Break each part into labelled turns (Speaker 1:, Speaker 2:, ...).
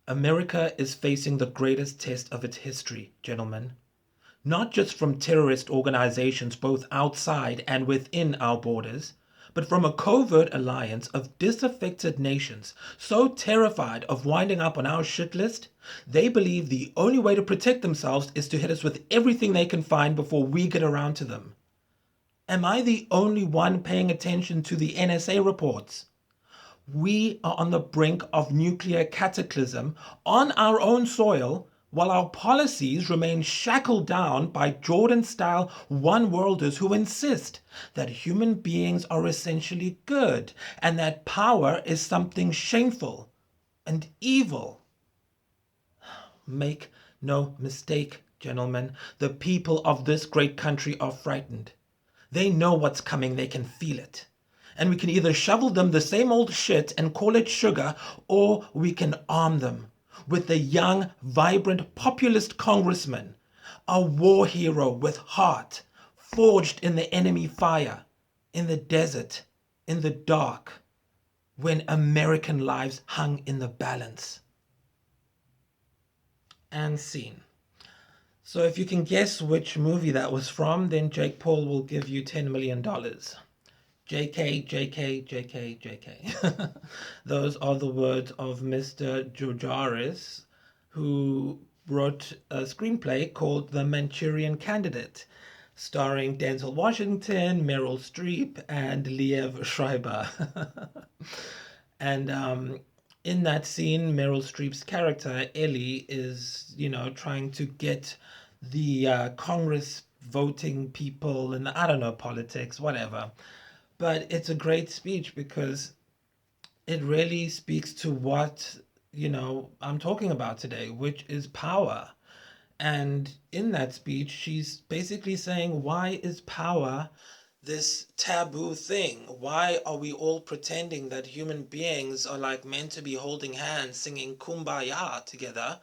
Speaker 1: America is facing the greatest test of its history, gentlemen. Not just from terrorist organizations both outside and within our borders, but from a covert alliance of disaffected nations so terrified of winding up on our shit list, they believe the only way to protect themselves is to hit us with everything they can find before we get around to them. Am I the only one paying attention to the NSA reports? We are on the brink of nuclear cataclysm on our own soil while our policies remain shackled down by Jordan style one worlders who insist that human beings are essentially good and that power is something shameful and evil. Make no mistake, gentlemen, the people of this great country are frightened. They know what's coming, they can feel it. And we can either shovel them the same old shit and call it sugar, or we can arm them with the young, vibrant, populist congressman, a war hero with heart, forged in the enemy fire, in the desert, in the dark, when American lives hung in the balance. And scene. So if you can guess which movie that was from, then Jake Paul will give you $10 million. JK, JK, JK, JK. Those are the words of Mr. Georgaris, who wrote a screenplay called The Manchurian Candidate, starring Denzel Washington, Meryl Streep, and Liev Schreiber. And in that scene, Meryl Streep's character, Ellie, is, trying to get the Congress voting people and I don't know, politics, whatever. But it's a great speech because it really speaks to what, I'm talking about today, which is power. And in that speech, she's basically saying, why is power this taboo thing? Why are we all pretending that human beings are like meant to be holding hands, singing kumbaya together,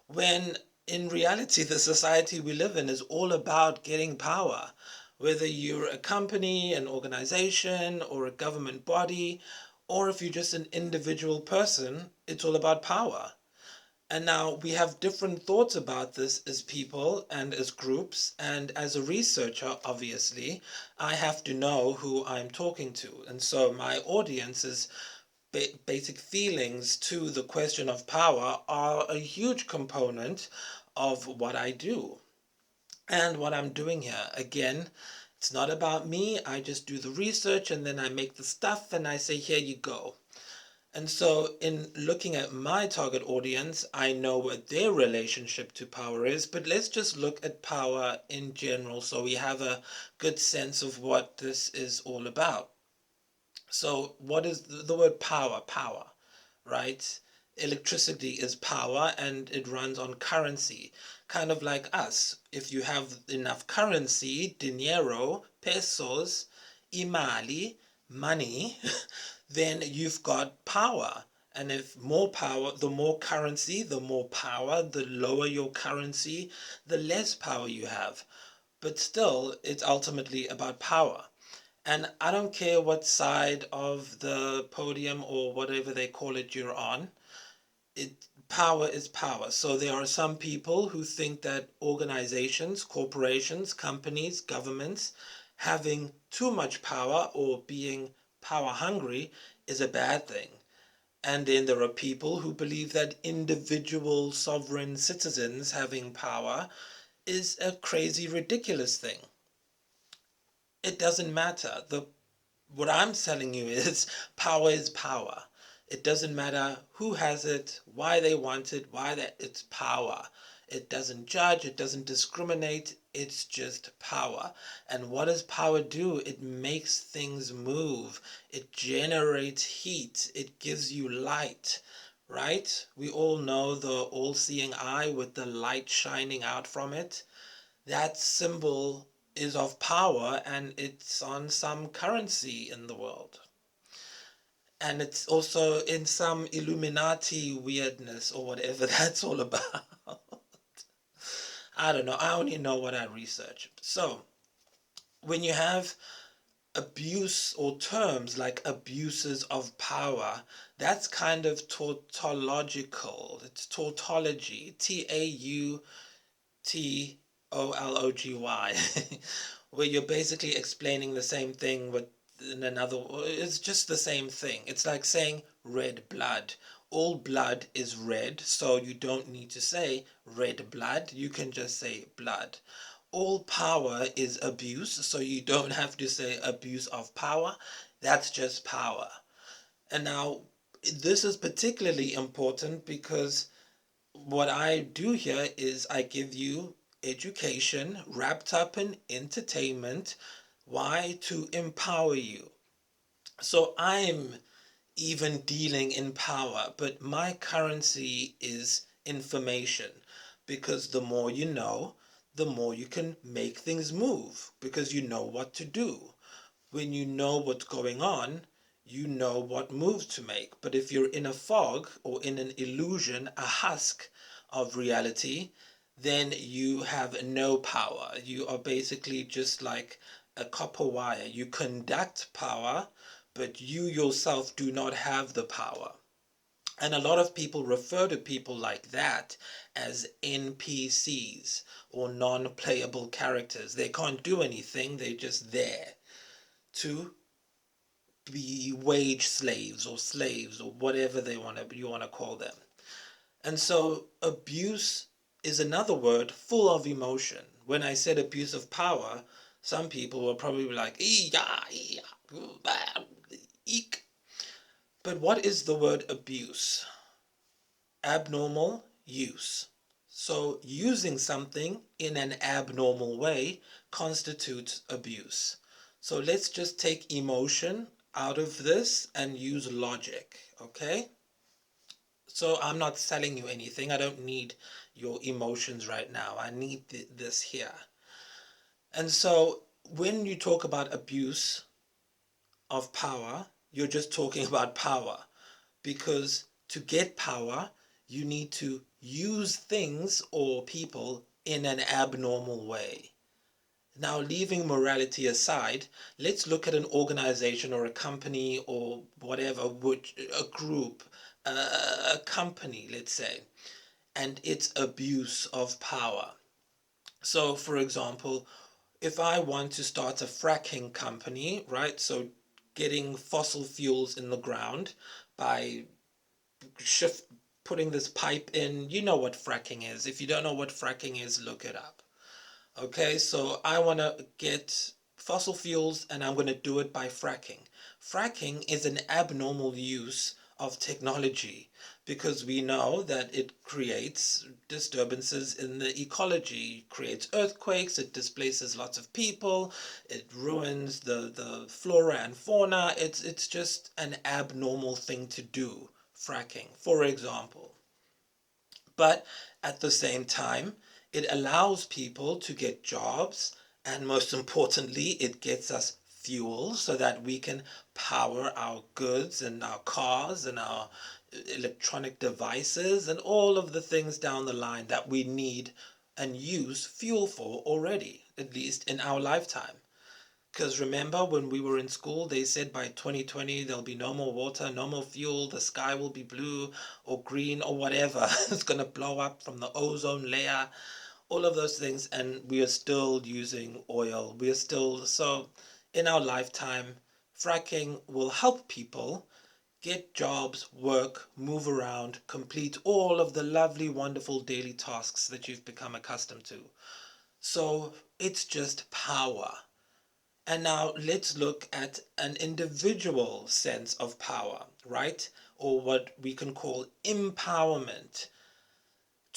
Speaker 1: when in reality, the society we live in is all about getting power? Whether you're a company, an organization, or a government body, or if you're just an individual person, it's all about power. And now we have different thoughts about this as people and as groups. And as a researcher, obviously, I have to know who I'm talking to. And so my audience's basic feelings to the question of power are a huge component of what I do and what I'm doing here. Again, it's not about me. I just do the research and then I make the stuff and I say, here you go. And so, in looking at my target audience, I know what their relationship to power is, but let's just look at power in general so we have a good sense of what this is all about. So, what is the word power? Power, right? Electricity is power and it runs on currency. Kind of like us. If you have enough currency, dinero, pesos, imali, money, then you've got power. And if more power, the more currency, the more power, the lower your currency, the less power you have. But still, it's ultimately about power. And I don't care what side of the podium or whatever they call it you're on, power is power. So there are some people who think that organizations, corporations, companies, governments having too much power or being power hungry is a bad thing. And then there are people who believe that individual sovereign citizens having power is a crazy, ridiculous thing. It doesn't matter. The What I'm telling you is power is power. It doesn't matter who has it, why they want it, it's power. It doesn't judge, it doesn't discriminate, it's just power. And what does power do? It makes things move. It generates heat. It gives you light, right? We all know the all-seeing eye with the light shining out from it. That symbol is of power and it's on some currency in the world. And it's also in some Illuminati weirdness or whatever that's all about. I don't know. I only know what I research. So, when you have abuse or terms like abuses of power, that's kind of tautological. It's tautology. Tautology, where you're basically explaining the same thing with in another. It's just the same thing. It's like saying red blood. All blood is red, so you don't need to say red blood. You can just say blood. All power is abuse, so you don't have to say abuse of power. That's just power. And now, this is particularly important because what I do here is I give you education wrapped up in entertainment. Why? To empower you. So I'm even dealing in power, but my currency is information, because the more you know, the more you can make things move, because you know what to do. When you know what's going on, you know what moves to make. But if you're in a fog or in an illusion, a husk of reality, then you have no power. You are basically just like a copper wire. You conduct power, but you yourself do not have the power. And a lot of people refer to people like that as NPCs, or non-playable characters. They can't do anything, they're just there to be wage slaves or whatever you want to call them. And so abuse is another word full of emotion. When I said abuse of power, some people will probably be like, eek. But what is the word abuse? Abnormal use. So using something in an abnormal way constitutes abuse. So let's just take emotion out of this and use logic, okay? So I'm not selling you anything. I don't need your emotions right now. I need this here. And so when you talk about abuse of power, you're just talking about power, because to get power, you need to use things or people in an abnormal way. Now, leaving morality aside, let's look at an organization or a company or whatever, which a group, a company, let's say, and its abuse of power. So, for example, if I want to start a fracking company, right? So, getting fossil fuels in the ground by shift putting this pipe in. You know what fracking is. If you don't know what fracking is, look it up. Okay, so I want to get fossil fuels and I'm going to do it by fracking. Fracking is an abnormal use of technology, because we know that it creates disturbances in the ecology, creates earthquakes, it displaces lots of people, it ruins the flora and fauna. It's just an abnormal thing to do, fracking, for example. But at the same time, it allows people to get jobs, and most importantly, it gets us fuel so that we can power our goods and our cars and our electronic devices and all of the things down the line that we need and use fuel for already, at least in our lifetime. Because remember, when we were in school, they said by 2020 there'll be no more water, no more fuel, the sky will be blue or green or whatever. It's going to blow up from the ozone layer, all of those things. And we are still using oil. We are still, so in our lifetime, fracking will help people get jobs, work, move around, complete all of the lovely, wonderful daily tasks that you've become accustomed to. So it's just power. And now let's look at an individual sense of power, right? Or what we can call empowerment.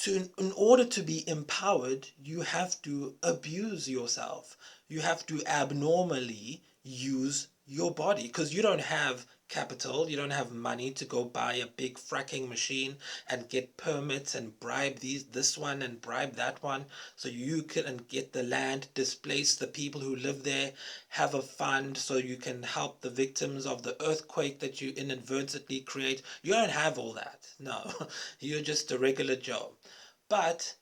Speaker 1: In order to be empowered, you have to abuse yourself. You have to abnormally use your body, because you don't have capital, you don't have money to go buy a big fracking machine and get permits and bribe this one and bribe that one so you can get the land, displace the people who live there, have a fund so you can help the victims of the earthquake that you inadvertently create. You don't have all that. No, you're just a regular Joe. But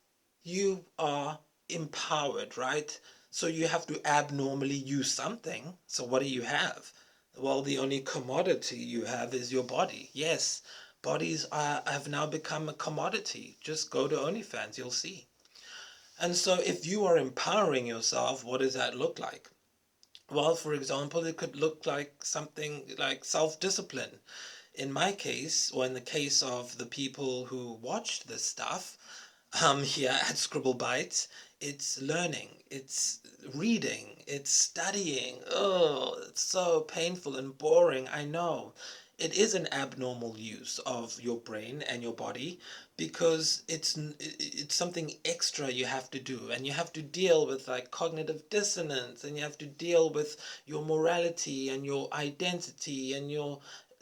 Speaker 1: you are empowered, right? So you have to abnormally use something. So what do you have? Well, the only commodity you have is your body. Yes, have now become a commodity. Just go to OnlyFans, you'll see. And so if you are empowering yourself, what does that look like? Well, for example, it could look like something like self-discipline. In my case, or in the case of the people who watched this stuff, here at Scribble Bites, it's learning, it's reading, it's studying. Oh, it's so painful and boring, I know. It is an abnormal use of your brain and your body because it's something extra you have to do, and you have to deal with like cognitive dissonance, and you have to deal with your morality and your identity and your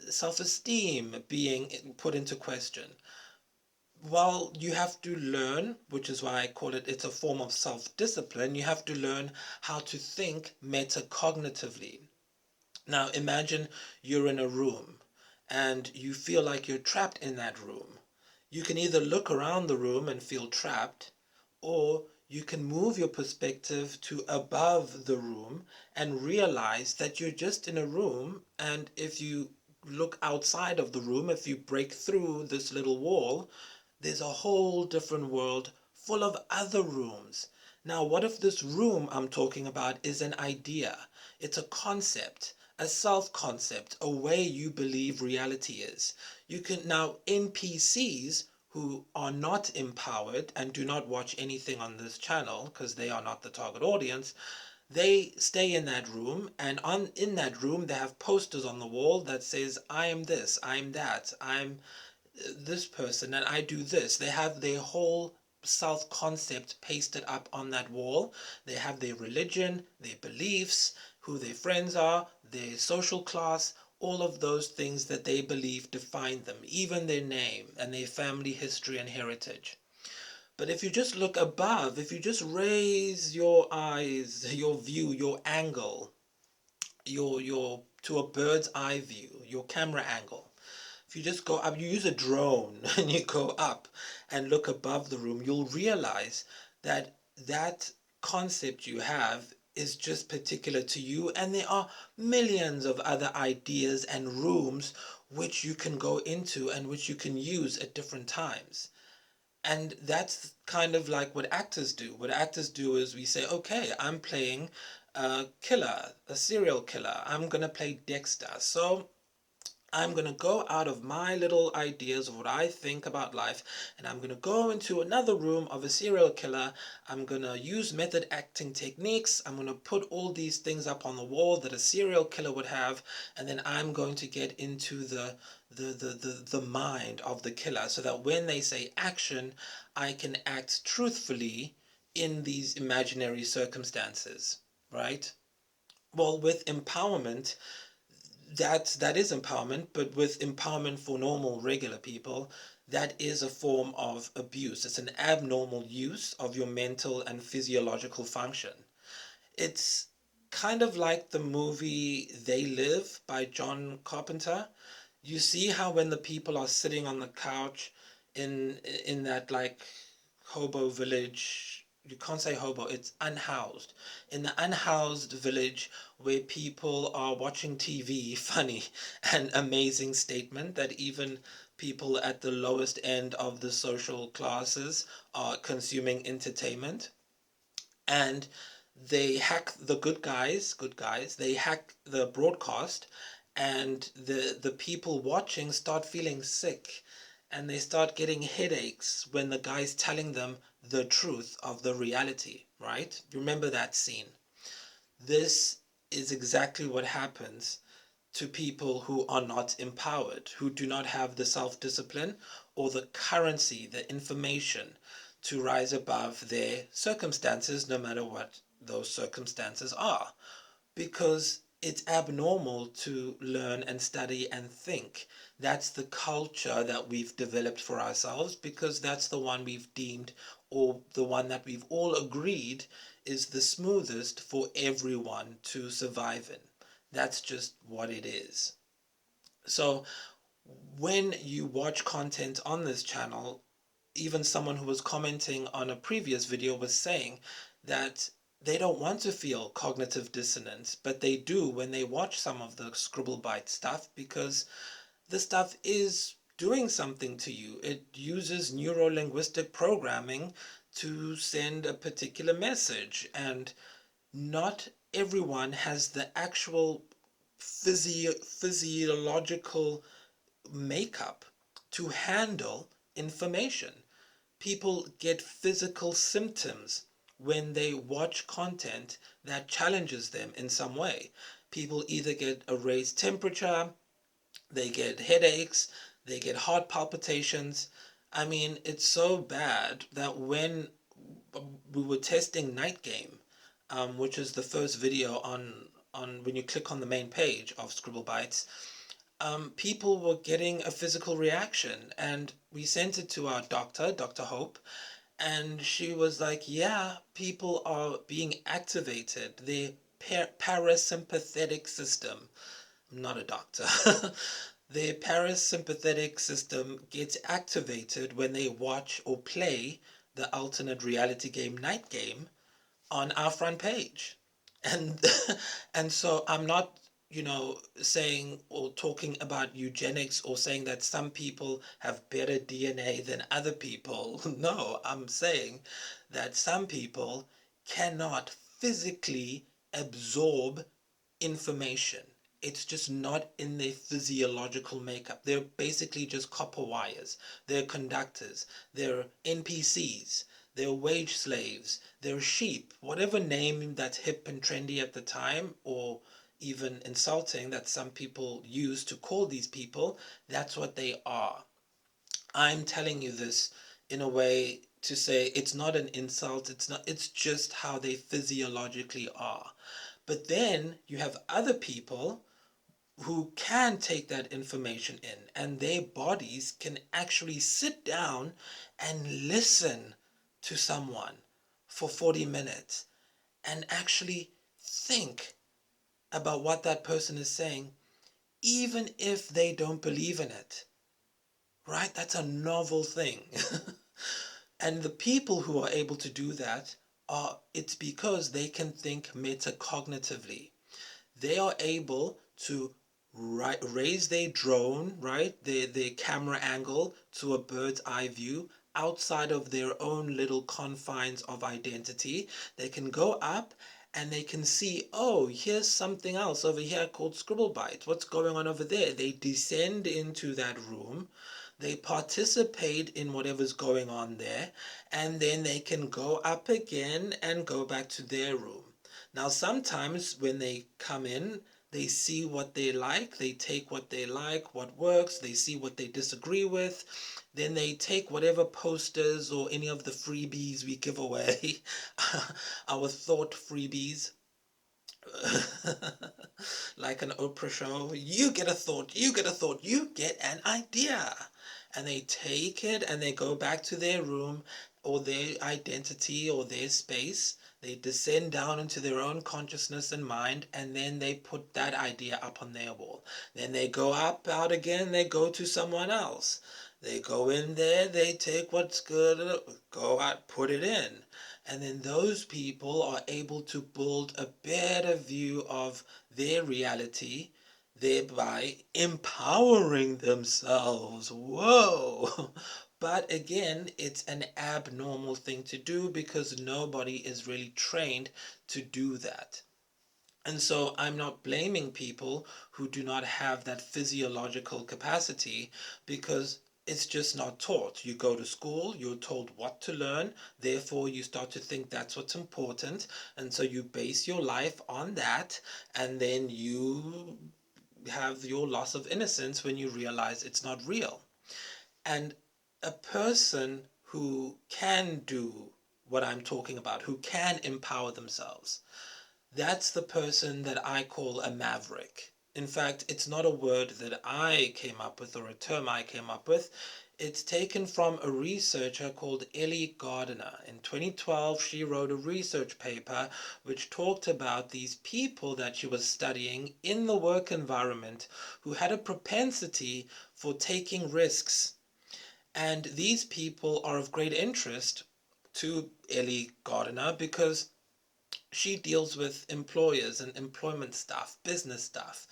Speaker 1: self-esteem being put into question. Well, you have to learn, which is why I call it's a form of self-discipline. You have to learn how to think metacognitively. Now, imagine you're in a room and you feel like you're trapped in that room. You can either look around the room and feel trapped, or you can move your perspective to above the room and realize that you're just in a room, and if you look outside of the room, if you break through this little wall, there's a whole different world full of other rooms. Now, what if this room I'm talking about is an idea? It's a concept, a self concept, a way you believe reality is. You can now, NPCs who are not empowered and do not watch anything on this channel because they are not the target audience, they stay in that room, and in that room they have posters on the wall that says, I am this, I'm that, I'm this person, and I do this. They have their whole self concept pasted up on that wall. They have their religion, their beliefs, who their friends are, their social class, all of those things that they believe define them, even their name and their family history and heritage. But if you just look above, if you just raise your eyes, your view, your angle, your to a bird's eye view, your camera angle, if you just go up, you use a drone and you go up and look above the room, you'll realize that that concept you have is just particular to you, and there are millions of other ideas and rooms which you can go into and which you can use at different times. And that's kind of like what actors do. What actors do is we say, okay, I'm playing a killer, a serial killer. I'm going to play Dexter. So I'm going to go out of my little ideas of what I think about life, and I'm going to go into another room of a serial killer. I'm going to use method acting techniques. I'm going to put all these things up on the wall that a serial killer would have, and then I'm going to get into the mind of the killer so that when they say action, I can act truthfully in these imaginary circumstances, right? Well, with empowerment, that is empowerment, but with empowerment for normal regular people, that is a form of abuse. It's an abnormal use of your mental and physiological function. It's kind of like the movie They Live by John Carpenter. You see how when the people are sitting on the couch in that like hobo village, you can't say hobo, it's unhoused, in the unhoused village where people are watching TV, funny and amazing statement that even people at the lowest end of the social classes are consuming entertainment, and they hack the good guys, they hack the broadcast, and the people watching start feeling sick, and they start getting headaches when the guy's telling them the truth of the reality, right? Remember that scene. This is exactly what happens to people who are not empowered, who do not have the self-discipline or the currency, the information to rise above their circumstances, no matter what those circumstances are. Because it's abnormal to learn and study and think. That's the culture that we've developed for ourselves because that's the one we've deemed, or the one that we've all agreed is the smoothest for everyone to survive in. That's just what it is. So when you watch content on this channel, even someone who was commenting on a previous video was saying that they don't want to feel cognitive dissonance, but they do when they watch some of the Scribblebite stuff, because the stuff is doing something to you. It uses neuro-linguistic programming to send a particular message, and not everyone has the actual physiological makeup to handle information. People get physical symptoms when they watch content that challenges them in some way. People either get a raised temperature, they get headaches, they get heart palpitations. I mean, it's so bad that when we were testing Night Game, which is the first video on when you click on the main page of Scribble Bytes, people were getting a physical reaction, and we sent it to our doctor, Dr. Hope, and she was like, yeah, people are being activated. Their parasympathetic system, I'm not a doctor, their parasympathetic system gets activated when they watch or play the alternate reality game Night Game on our front page. And and so I'm not, saying or talking about eugenics or saying that some people have better DNA than other people. No, I'm saying that some people cannot physically absorb information. It's just not in their physiological makeup. They're basically just copper wires. They're conductors. They're NPCs. They're wage slaves. They're sheep. Whatever name that's hip and trendy at the time, or even insulting that some people use to call these people, that's what they are. I'm telling you this in a way to say it's not an insult. It's just how they physiologically are. But then you have other people who can take that information in, and their bodies can actually sit down and listen to someone for 40 minutes and actually think about what that person is saying, even if they don't believe in it. Right? That's a novel thing. And the people who are able to do that it's because they can think metacognitively. They are able to raise their drone, right, their camera angle to a bird's eye view outside of their own little confines of identity. They can go up and they can see, oh, here's something else over here called Scribblebite. What's going on over there? They descend into that room, they participate in whatever's going on there, and then they can go up again and go back to their room. Now, sometimes when they come in, they see what they like, they take what they like, what works, they see what they disagree with, then they take whatever posters or any of the freebies we give away, our thought freebies, like an Oprah show. You get a thought, you get a thought, you get an idea. And they take it and they go back to their room or their identity or their space. They descend down into their own consciousness and mind, and then they put that idea up on their wall. Then they go up, out again, they go to someone else. They go in there, they take what's good, go out, put it in. And then those people are able to build a better view of their reality, thereby empowering themselves. Whoa! But again, it's an abnormal thing to do because nobody is really trained to do that. And so I'm not blaming people who do not have that physiological capacity, because it's just not taught. You go to school, you're told what to learn, therefore you start to think that's what's important, and so you base your life on that, and then you have your loss of innocence when you realize it's not real. And a person who can do what I'm talking about, who can empower themselves, that's the person that I call a maverick. In fact, it's not a word that I came up with or a term I came up with. It's taken from a researcher called Ellie Gardner. In 2012, she wrote a research paper which talked about these people that she was studying in the work environment who had a propensity for taking risks. And these people are of great interest to Ellie Gardner because She deals with employers and employment stuff, business stuff.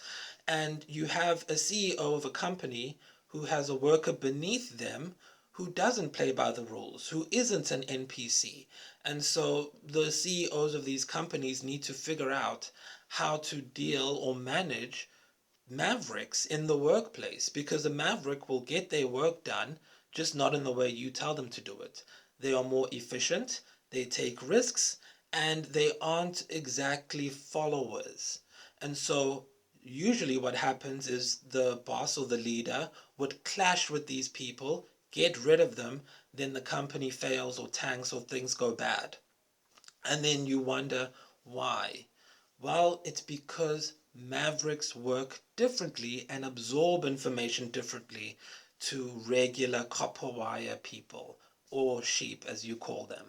Speaker 1: And you have a CEO of a company who has a worker beneath them who doesn't play by the rules, who isn't an NPC. And so the CEOs of these companies need to figure out how to deal or manage mavericks in the workplace, because a maverick will get their work done, just not in the way you tell them to do it. They are more efficient, they take risks, and they aren't exactly followers. And so usually what happens is the boss or the leader would clash with these people, get rid of them, then the company fails or tanks or things go bad. And then you wonder why. Well, it's because mavericks work differently and absorb information differently to regular copper wire people, or sheep as you call them.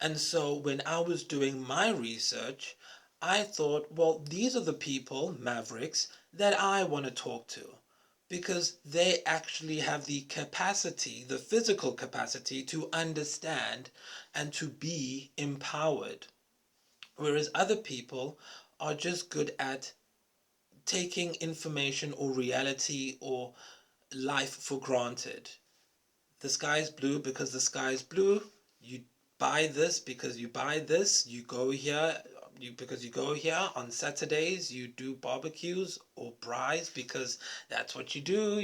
Speaker 1: And so when I was doing my research, I thought, well, these are the people, mavericks, that I want to talk to, because they actually have the capacity, the physical capacity to understand and to be empowered. Whereas other people are just good at taking information or reality or life for granted. The sky is blue because the sky is blue. You buy this because you buy this. You go here because you go here. On Saturdays you do barbecues or braais because that's what you do.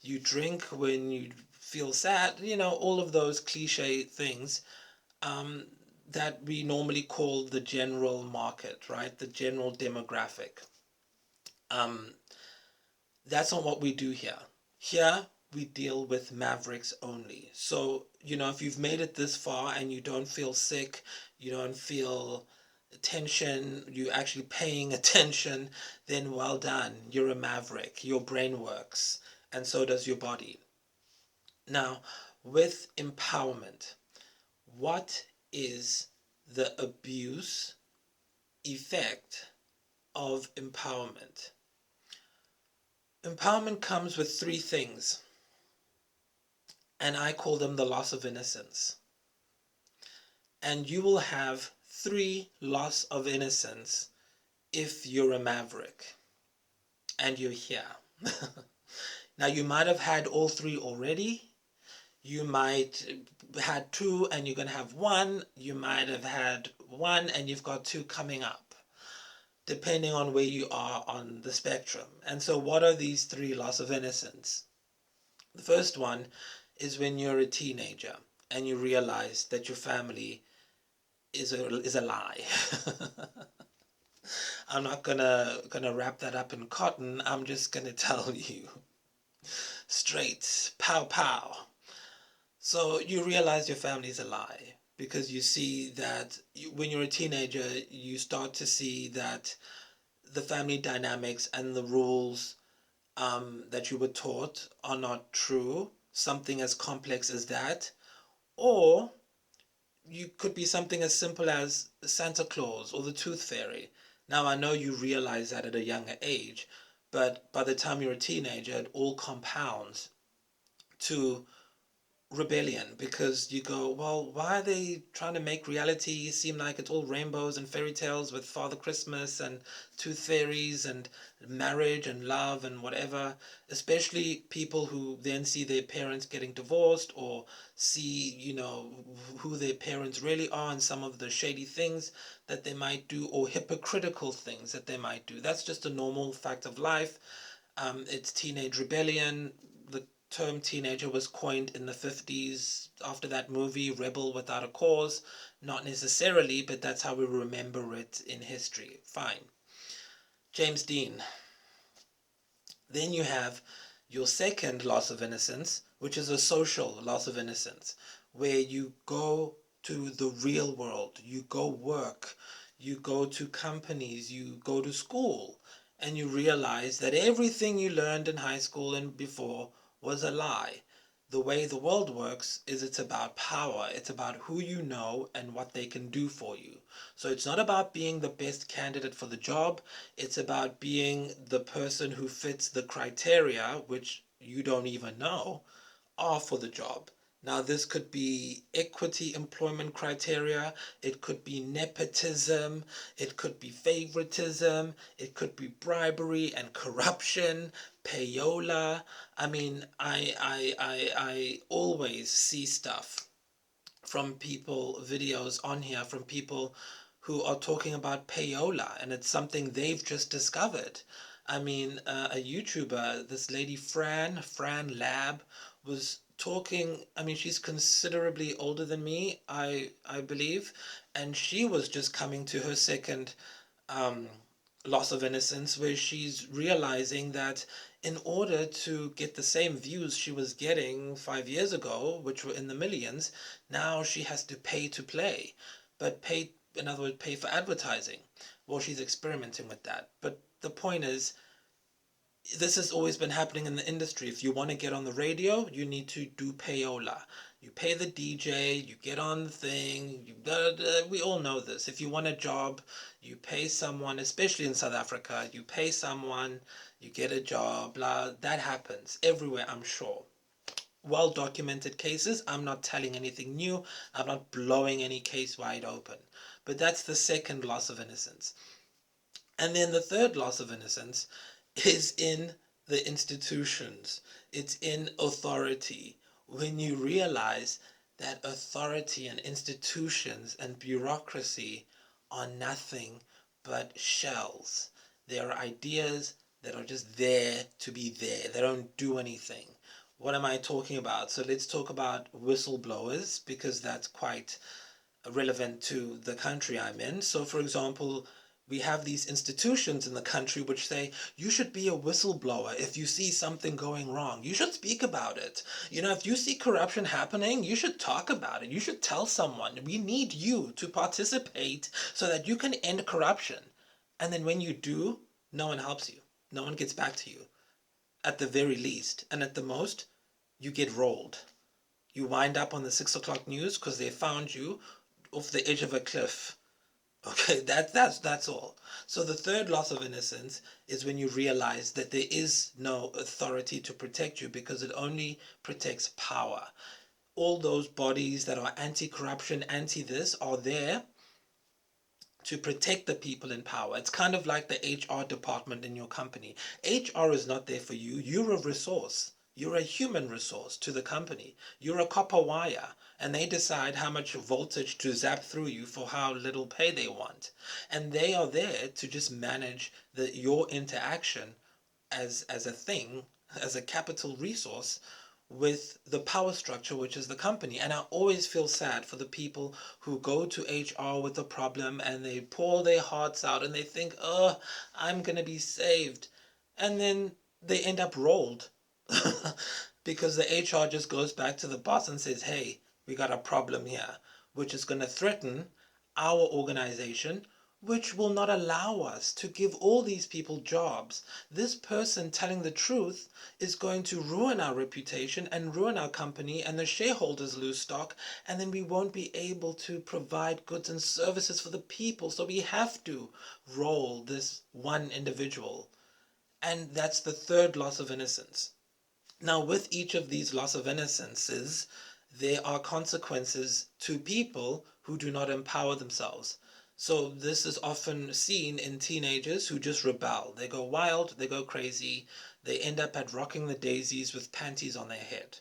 Speaker 1: You drink when you feel sad. All of those cliche things. Um, that we normally call the general market, right? The general demographic. Um, that's not what we do here. Here, we deal with mavericks only. So, if you've made it this far and you don't feel sick, you don't feel tension, you're actually paying attention, then well done. You're a maverick. Your brain works, and so does your body. Now, with empowerment, what is the abuse effect of empowerment? Empowerment comes with three things, and I call them the loss of innocence. And you will have three loss of innocence if you're a maverick and you're here. Now, you might have had all three already. You might had two and you're going to have one. You might have had one and you've got two coming up, depending on where you are on the spectrum. And so what are these three loss of innocence? The first one is when you're a teenager and you realize that your family is a lie. I'm not gonna wrap that up in cotton. I'm just gonna tell you straight, pow pow. So you realize your family is a lie because you see that when you're a teenager, you start to see that the family dynamics and the rules that you were taught are not true, something as complex as that, or you could be something as simple as Santa Claus or the Tooth Fairy. Now, I know you realize that at a younger age, but by the time you're a teenager, it all compounds to rebellion, because you go, well, why are they trying to make reality seem like it's all rainbows and fairy tales with Father Christmas and tooth fairies and marriage and love and whatever, especially people who then see their parents getting divorced or see, who their parents really are and some of the shady things that they might do or hypocritical things that they might do. That's just a normal fact of life. It's teenage rebellion. The term teenager was coined in the 50s after that movie, Rebel Without a Cause. Not necessarily, but that's how we remember it in history. Fine. James Dean. Then you have your second loss of innocence, which is a social loss of innocence, where you go to the real world, you go work, you go to companies, you go to school, and you realize that everything you learned in high school and before was a lie. The way the world works is it's about power. It's about who you know and what they can do for you. So it's not about being the best candidate for the job. It's about being the person who fits the criteria, which you don't even know, are for the job. Now, this could be equity employment criteria, it could be nepotism, it could be favoritism, it could be bribery and corruption, payola. I mean, I always see stuff from people, videos on here from people who are talking about payola, and it's something they've just discovered. I mean, a YouTuber, this lady Fran Lab, was talking. I mean, she's considerably older than me, I believe, and she was just coming to her second um, loss of innocence, where she's realizing that in order to get the same views she was getting 5 years ago, which were in the millions, now she has to pay to play, but pay, in other words, pay for advertising. Well, she's experimenting with that. But the point is, this has always been happening in the industry. If you want to get on the radio, you need to do payola. You pay the DJ, you get on the thing, we all know this. If you want a job, you pay someone, especially in South Africa, you pay someone, you get a job, blah. That happens everywhere, I'm sure. Well documented cases. I'm not telling anything new, I'm not blowing any case wide open. But that's the second loss of innocence. And then the third loss of innocence is in the institutions, it's in authority. When you realize that authority and institutions and bureaucracy are nothing but shells, they are ideas that are just there to be there, they don't do anything. What am I talking about? So let's talk about whistleblowers, because that's quite relevant to the country I'm in. So, for example, we have these institutions in the country which say you should be a whistleblower if you see something going wrong. You should speak about it. You know, if you see corruption happening, you should talk about it. You should tell someone. We need you to participate so that you can end corruption. And then when you do, no one helps you. No one gets back to you, at the very least. And at the most, you get rolled. You wind up on the 6 o'clock news because they found you off the edge of a cliff. Okay, that's all. So the third loss of innocence is when you realize that there is no authority to protect you, because it only protects power. All those bodies that are anti-corruption, anti-this, are there to protect the people in power. It's kind of like the HR department in your company. HR is not there for you. You're a resource. You're a human resource to the company. You're a copper wire, and they decide how much voltage to zap through you for how little pay they want. And they are there to just manage your interaction as a thing, as a capital resource, with the power structure, which is the company. And I always feel sad for the people who go to HR with a problem and they pour their hearts out and they think, oh, I'm going to be saved. And then they end up rolled because the HR just goes back to the boss and says, hey, we got a problem here, which is going to threaten our organization, which will not allow us to give all these people jobs. This person telling the truth is going to ruin our reputation and ruin our company, and the shareholders lose stock, and then we won't be able to provide goods and services for the people. So we have to roll this one individual. And that's the third loss of innocence. Now, with each of these loss of innocences, there are consequences to people who do not empower themselves. So this is often seen in teenagers who just rebel. They go wild, they go crazy, they end up at rocking the daisies with panties on their head.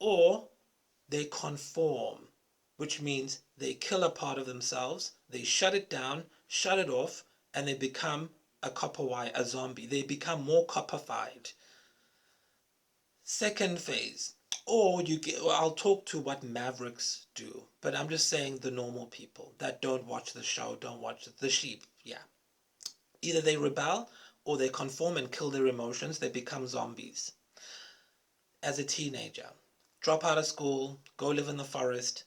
Speaker 1: Or they conform, which means they kill a part of themselves, they shut it down, shut it off, and they become a copper wire, a zombie. They become more copperfied. Second phase, or you get, well, I'll talk to what mavericks do, but I'm just saying the normal people that don't watch the show, don't watch the sheep. Yeah, either they rebel or they conform and kill their emotions. They become zombies. As a teenager, drop out of school, go live in the forest.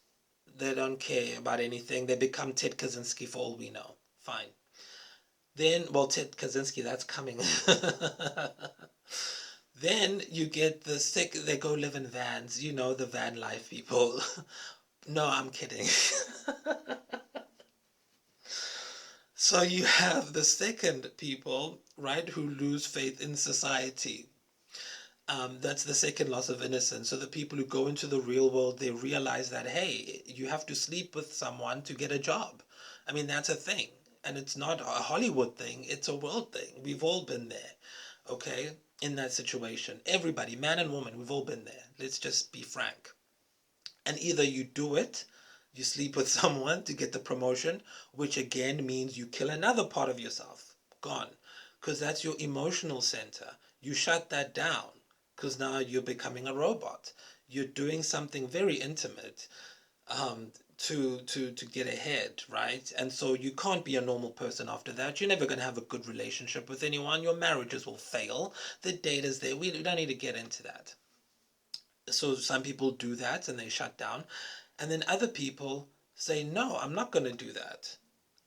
Speaker 1: They don't care about anything. They become Ted Kaczynski for all we know. Fine. Then, well, Ted Kaczynski, that's coming. Then you get the sick, they go live in vans, you know, the van life people. No, I'm kidding. So you have the second people, right, who lose faith in society. That's the second loss of innocence. So the people who go into the real world, they realize that, hey, you have to sleep with someone to get a job. I mean, that's a thing. And it's not a Hollywood thing, it's a world thing. We've all been there, okay, in that situation. Everybody, man and woman, we've all been there. Let's just be frank. And either you do it, you sleep with someone to get the promotion, which again means you kill another part of yourself. Gone. Because that's your emotional center. You shut that down because now you're becoming a robot. You're doing something very intimate, to get ahead, right? And so you can't be a normal person after that. You're never going to have a good relationship with anyone. Your marriages will fail. The data's there. We don't need to get into that. So some people do that and they shut down. And then other people say, no, I'm not going to do that.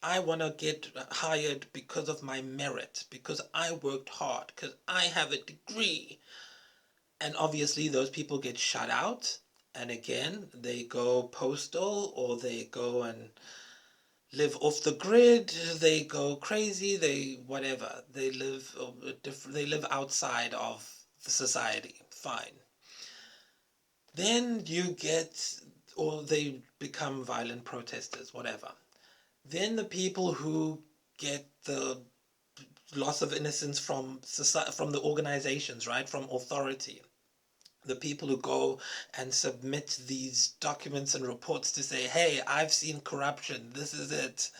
Speaker 1: I want to get hired because of my merit, because I worked hard, because I have a degree. And obviously, those people get shut out. And again, they go postal or they go and live off the grid. They go crazy. They whatever. They live outside of the society. Fine. Then you get, or they become violent protesters, whatever. Then the people who get the loss of innocence from society, from the organizations, right, from authority, the people who go and submit these documents and reports to say, hey, I've seen corruption, this is it.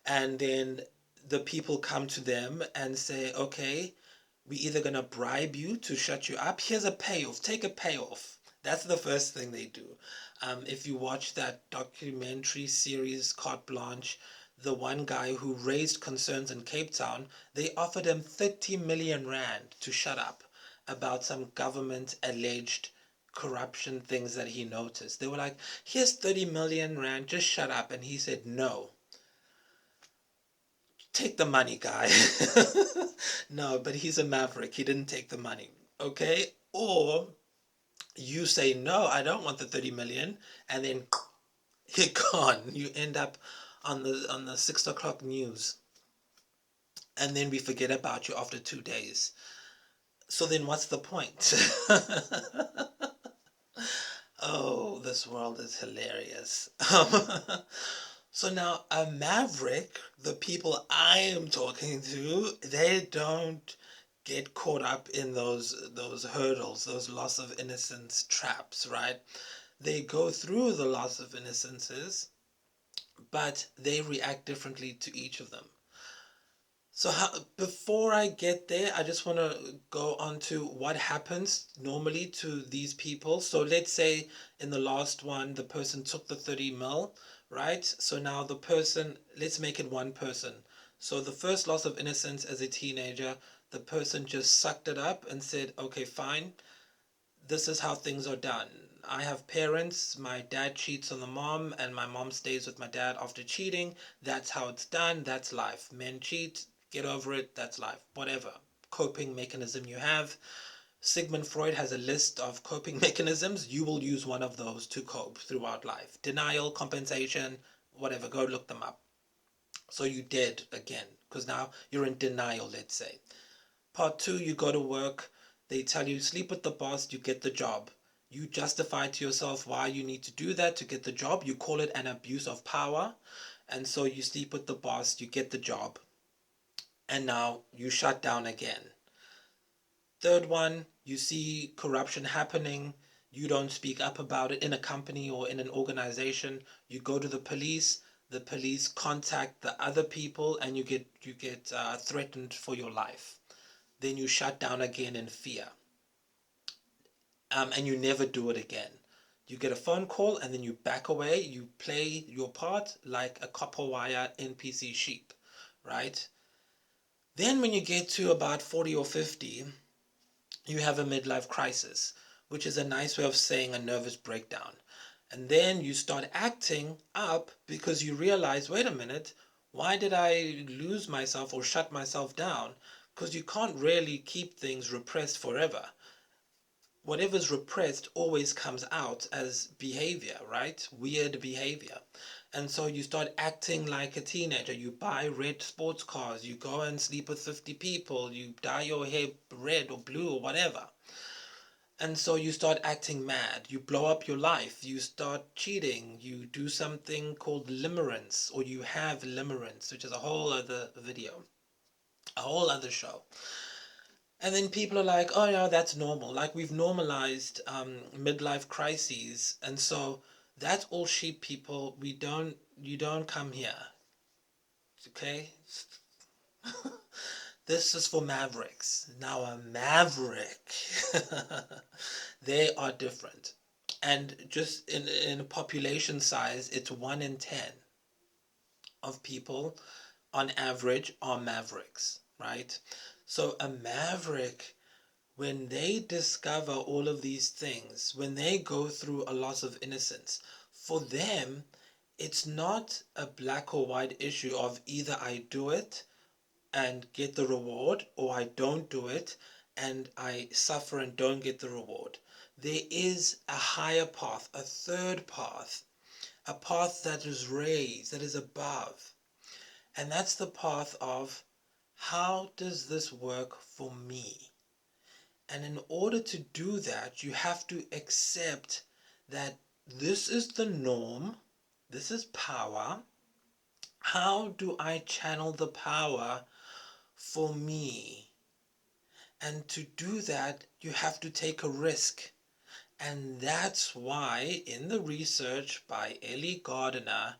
Speaker 1: And then the people come to them and say, okay, we're either going to bribe you to shut you up. Here's a payoff. Take a payoff. That's the first thing they do. If you watch that documentary series, Carte Blanche, the one guy who raised concerns in Cape Town, they offered him 30 million rand to shut up about some government alleged corruption things that he noticed. They were like, here's 30 million rand, just shut up. And he said, no. Take the money, guy. No, but he's a maverick. He didn't take the money. Okay? Or you say, no, I don't want the 30 million, and then you're gone. You end up on the 6 o'clock news. And then we forget about you after 2 days. So then what's the point? Oh, this world is hilarious. So now a maverick, the people I am talking to, they don't get caught up in those hurdles, those loss of innocence traps, right? They go through the loss of innocences, but they react differently to each of them. So before I get there, I just want to go on to what happens normally to these people. So let's say in the last one, the person took the 30 mil, right? So now the person, let's make it one person. So the first loss of innocence as a teenager, the person just sucked it up and said, okay, fine, this is how things are done. I have parents, my dad cheats on the mom, and my mom stays with my dad after cheating. That's how it's done. That's life. Men cheat, get over it. That's life. Whatever coping mechanism you have. Sigmund Freud has a list of coping mechanisms. You will use one of those to cope throughout life. Denial, compensation, whatever. Go look them up. So you did again, because now you're in denial, let's say. Part two, you go to work. They tell you, sleep with the boss, you get the job. You justify to yourself why you need to do that to get the job. You call it an abuse of power. And so you sleep with the boss, you get the job. And now you shut down again. Third one, you see corruption happening. You don't speak up about it in a company or in an organization. You go to the police. The police contact the other people, and you get threatened for your life. Then you shut down again in fear, and you never do it again. You get a phone call and then you back away. You play your part like a copper wire NPC sheep, right? Then when you get to about 40 or 50, you have a midlife crisis, which is a nice way of saying a nervous breakdown. And then you start acting up because you realize, wait a minute, why did I lose myself or shut myself down? Because you can't really keep things repressed forever. Whatever's repressed always comes out as behavior, right? Weird behavior. And so you start acting like a teenager. You buy red sports cars, you go and sleep with 50 people, you dye your hair red or blue or whatever. And so you start acting mad, you blow up your life, you start cheating, you do something called limerence, or you have limerence, which is a whole other video, a whole other show. And then people are like, oh yeah, that's normal. Like we've normalized midlife crises. And so that's all sheep people. You don't come here. Okay? This is for mavericks. Now a maverick, they are different. And just in a population size, it's 1 in 10 of people on average are mavericks, right? So a maverick, when they discover all of these things, when they go through a loss of innocence, for them, it's not a black or white issue of either I do it and get the reward, or I don't do it and I suffer and don't get the reward. There is a higher path, a third path, a path that is raised, that is above. And that's the path of how does this work for me? And in order to do that, you have to accept that this is the norm, this is power. How do I channel the power for me? And to do that, you have to take a risk. And that's why in the research by Ellie Gardner,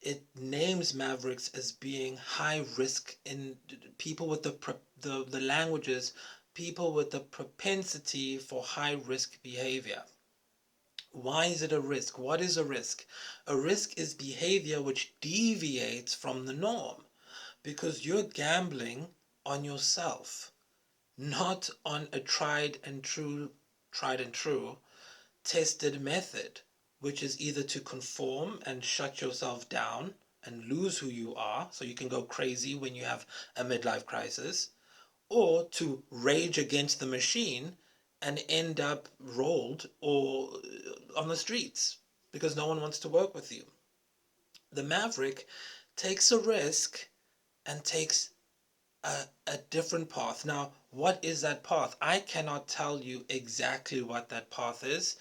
Speaker 1: it names mavericks as being high risk in people with the languages, people with the propensity for high risk behavior. Why is it a risk? What is a risk? A risk is behavior which deviates from the norm because you're gambling on yourself, not on a tried and true tested method, which is either to conform and shut yourself down and lose who you are so you can go crazy when you have a midlife crisis, or to rage against the machine and end up rolled or on the streets because no one wants to work with you. The maverick takes a risk and takes a different path. Now, what is that path? I cannot tell you exactly what that path is.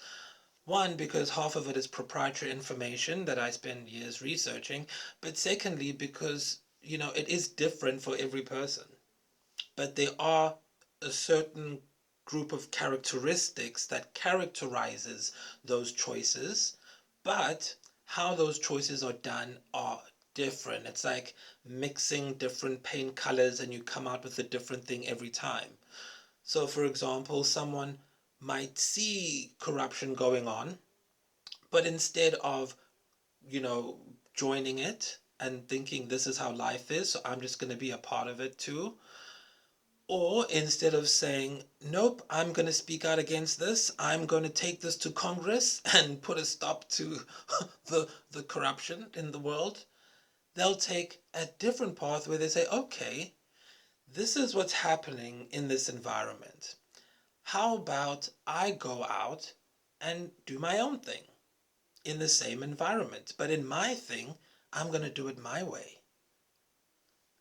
Speaker 1: One, because half of it is proprietary information that I spend years researching. But secondly, because, it is different for every person. But there are a certain group of characteristics that characterizes those choices. But how those choices are done are different. It's like mixing different paint colors and you come out with a different thing every time. So, for example, someone might see corruption going on, but instead of, you know, joining it and thinking this is how life is, so I'm just going to be a part of it too. Or instead of saying, nope, I'm going to speak out against this, I'm going to take this to Congress and put a stop to the corruption in the world, they'll take a different path where they say, okay, this is what's happening in this environment. How about I go out and do my own thing in the same environment? But in my thing, I'm going to do it my way.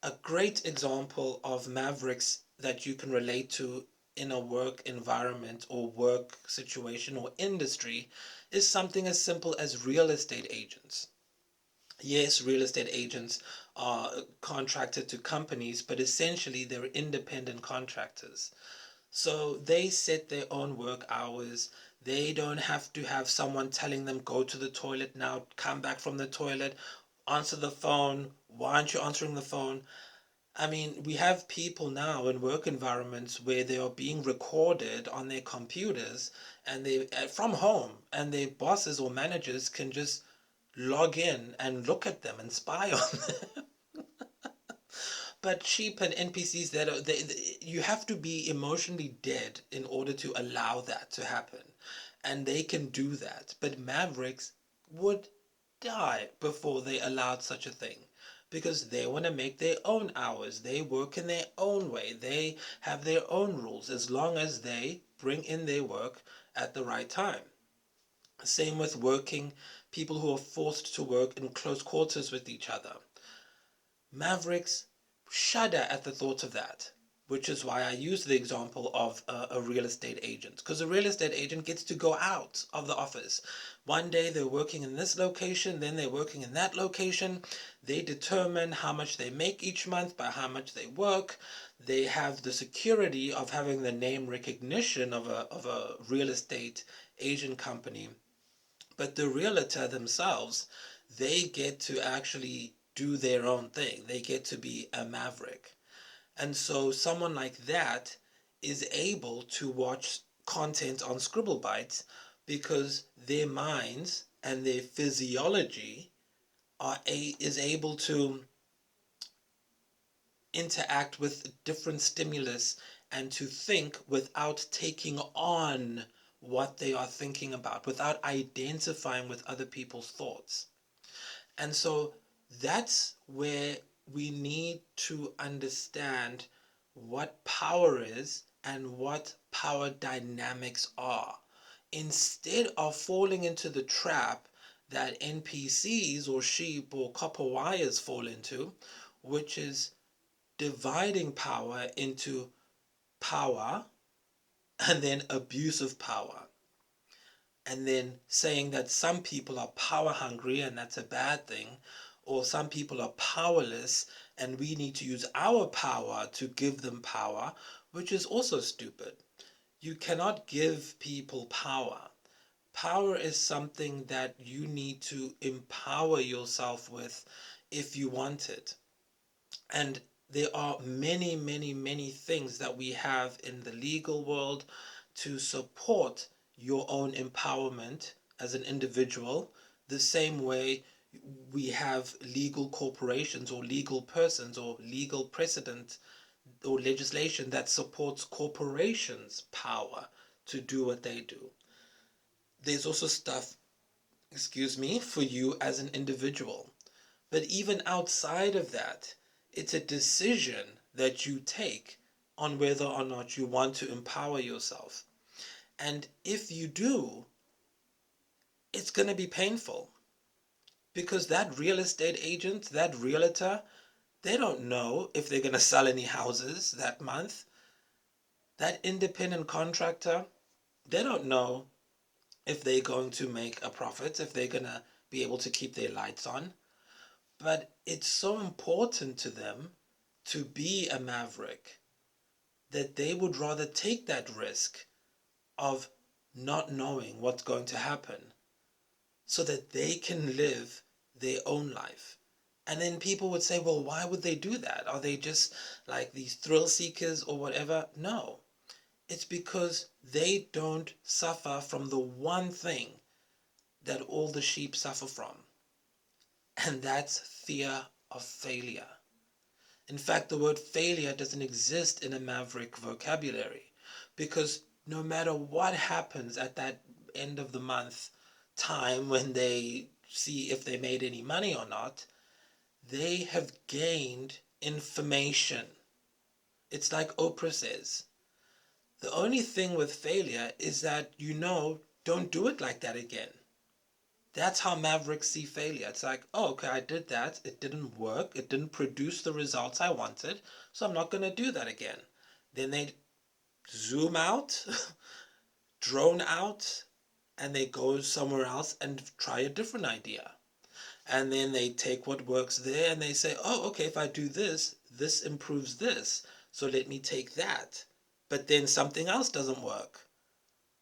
Speaker 1: A great example of mavericks that you can relate to in a work environment or work situation or industry is something as simple as real estate agents. Yes, real estate agents are contracted to companies, but essentially they're independent contractors. So they set their own work hours. They don't have to have someone telling them, go to the toilet now, come back from the toilet, answer the phone. Why aren't you answering the phone? I mean, we have people now in work environments where they are being recorded on their computers and they from home, and their bosses or managers can just log in and look at them and spy on them. But sheep and NPCs that are you have to be emotionally dead in order to allow that to happen, and they can do that. But mavericks would die before they allowed such a thing because they want to make their own hours. They work in their own way. They have their own rules as long as they bring in their work at the right time. Same with working people who are forced to work in close quarters with each other. Mavericks shudder at the thought of that. which is why I use the example of a real estate agent. Because a real estate agent gets to go out of the office. One day they're working in this location, then they're working in that location. They determine how much they make each month by how much they work. They have the security of having the name recognition of a real estate agent company. But the realtor themselves, they get to actually do their own thing. They get to be a maverick. And so someone like that is able to watch content on Scribblebytes because their minds and their physiology is able to interact with different stimulus and to think without taking on what they are thinking about, without identifying with other people's thoughts. And so that's where we need to understand what power is and what power dynamics are, instead of falling into the trap that NPCs or sheep or copper wires fall into, which is dividing power into power and then abuse of power, and then saying that some people are power hungry and that's a bad thing, or some people are powerless and we need to use our power to give them power, which is also stupid. You cannot give people power. Power is something that you need to empower yourself with if you want it. And there are many, many, many things that we have in the legal world to support your own empowerment as an individual, the same way we have legal corporations or legal persons or legal precedent or legislation that supports corporations' power to do what they do. There's also stuff, excuse me, for you as an individual. But even outside of that, it's a decision that you take on whether or not you want to empower yourself. And if you do, it's going to be painful because that real estate agent, that realtor, they don't know if they're going to sell any houses that month. That independent contractor, they don't know if they're going to make a profit, if they're going to be able to keep their lights on. But it's so important to them to be a maverick that they would rather take that risk of not knowing what's going to happen so that they can live their own life. And then people would say, well, why would they do that? Are they just like these thrill seekers or whatever? No, it's because they don't suffer from the one thing that all the sheep suffer from, and that's fear of failure. In fact, the word failure doesn't exist in a maverick vocabulary because no matter what happens at that end of the month time when they see if they made any money or not, they have gained information. It's like Oprah says, the only thing with failure is that don't do it like that again. That's how mavericks see failure. It's like, oh, okay, I did that. It didn't work. It didn't produce the results I wanted. So I'm not going to do that again. Then they zoom out, drone out, and they go somewhere else and try a different idea. And then they take what works there and they say, oh, okay, if I do this, this improves this. So let me take that. But then something else doesn't work.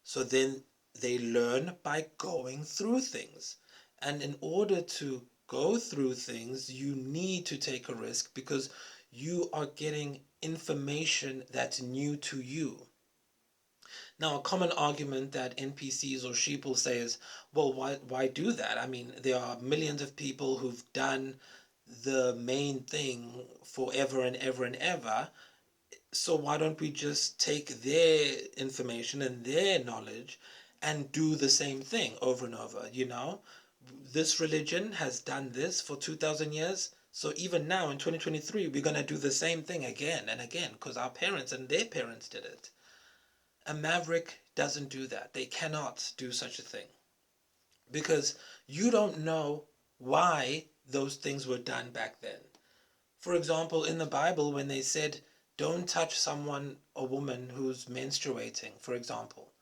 Speaker 1: So then they learn by going through things. And in order to go through things, you need to take a risk because you are getting information that's new to you. Now, a common argument that NPCs or sheep will say is, well, why do that? I mean, there are millions of people who've done the main thing forever and ever and ever. So why don't we just take their information and their knowledge and do the same thing over and over? This religion has done this for 2,000 years. So even now in 2023, we're going to do the same thing again and again because our parents and their parents did it. A maverick doesn't do that. They cannot do such a thing because you don't know why those things were done back then. For example, in the Bible, when they said don't touch someone, a woman who's menstruating, for example,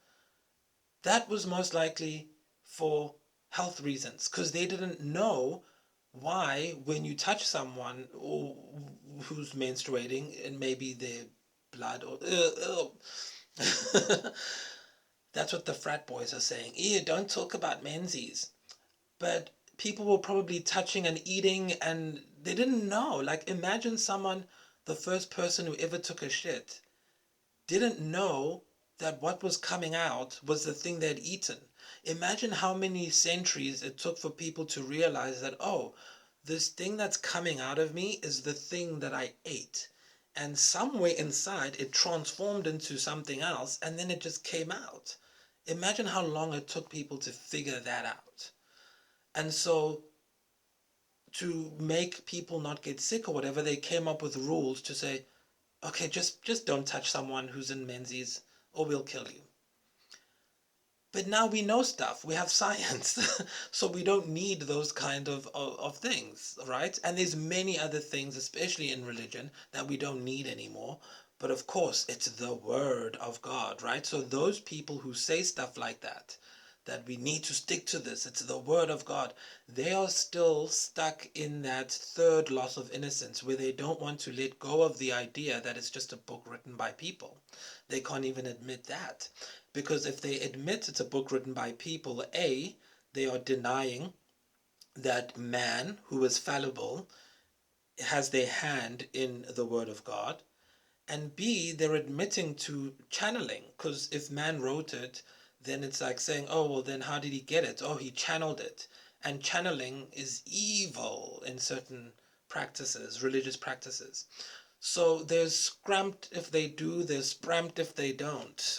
Speaker 1: that was most likely for health reasons because they didn't know why when you touch someone or who's menstruating and maybe their blood or that's what the frat boys are saying. Ew, don't talk about menses. But people were probably touching and eating and they didn't know. Like imagine someone, the first person who ever took a shit didn't know that what was coming out was the thing they'd eaten. Imagine how many centuries it took for people to realize that, oh, this thing that's coming out of me is the thing that I ate. And somewhere inside it transformed into something else and then it just came out. Imagine how long it took people to figure that out. And so to make people not get sick or whatever, they came up with rules to say, okay, just don't touch someone who's in menses or we'll kill you. But now we know stuff. We have science. So we don't need those kind of things, right? And there's many other things, especially in religion, that we don't need anymore. But of course, it's the word of God, right? So those people who say stuff like that we need to stick to this, it's the word of God, they are still stuck in that third loss of innocence where they don't want to let go of the idea that it's just a book written by people. They can't even admit that. Because if they admit it's a book written by people, A, they are denying that man, who is fallible, has their hand in the Word of God. And B, they're admitting to channeling. Because if man wrote it, then it's like saying, oh, well, then how did he get it? Oh, he channeled it. And channeling is evil in certain practices, religious practices. So there's scramped if they do, there's spramped if they don't.